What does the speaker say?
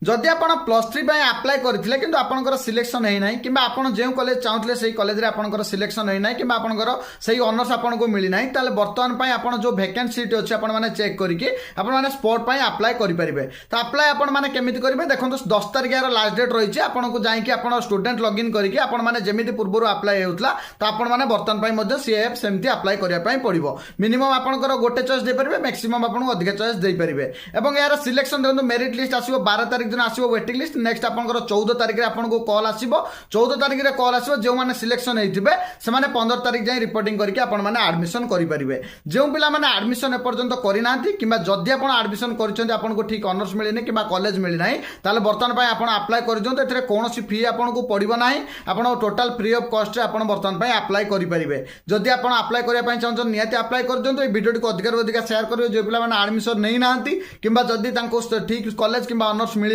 जदि आप plus three apply करते कि आपंकर सिलेक्शन होना कि आप जो कॉलेज चाहते से कॉलेज आपंकर सिलेक्शन होना कि आपंकर से ऑनर्स आपको मिलना ताले बर्तमान आप जो वैकेंट सीट अच्छे आपने चेक करके आपने स्पोर्ट आप्लाय करेंगे। तो आप्लाय आपने केमी करेंगे देखो 10 तारिख यार लास्ट डेट रही है आपको जाकि आप स्टूडेंट लॉगिन करके आपने जमी पूर्व आप्लाय होता तो आपने बर्तमान सीएफ सेमती आप्लाय करने पड़ो मिनिमम आपंकर गोटे चॉइस देपारे मैक्सिमम आपको अधिक चॉइस देपारे। और यार सिलेक्शन देखो मेरिट लिस्ट आसो 12 तारिख दिन आसो वेटिंग लिस्ट नेक्स्ट आपंकर 14 तारिख में आपको कॉल आसो 14 तारिख में कॉल आसो जो मैंने सिलेक्शन होते से 15 तारिख जाए रिपोर्टिंग करके आपने आडमिशन करेंगे। जो पिला माने आडमिशन एपर्यंत करना कि जदि आप आडमिशन कर ठीक ऑनर्स मिलनी कि कॉलेज मिलना ताले बर्तमान आप आप्लाय कर कौन फी आपको पड़ो ना आप टोटाल फ्री ऑफ कॉस्ट आप बर्तमान आप्लाय करेंगे। जदि आप आप्लाय करने चाहते निहाती आप्लाय कर दिखाँ ये वीडियो को अधिक शेयर करेंगे जो पिला आडमिशन नहीं ना कि जदि ठीक कॉलेज कि ऑनर्स मिलना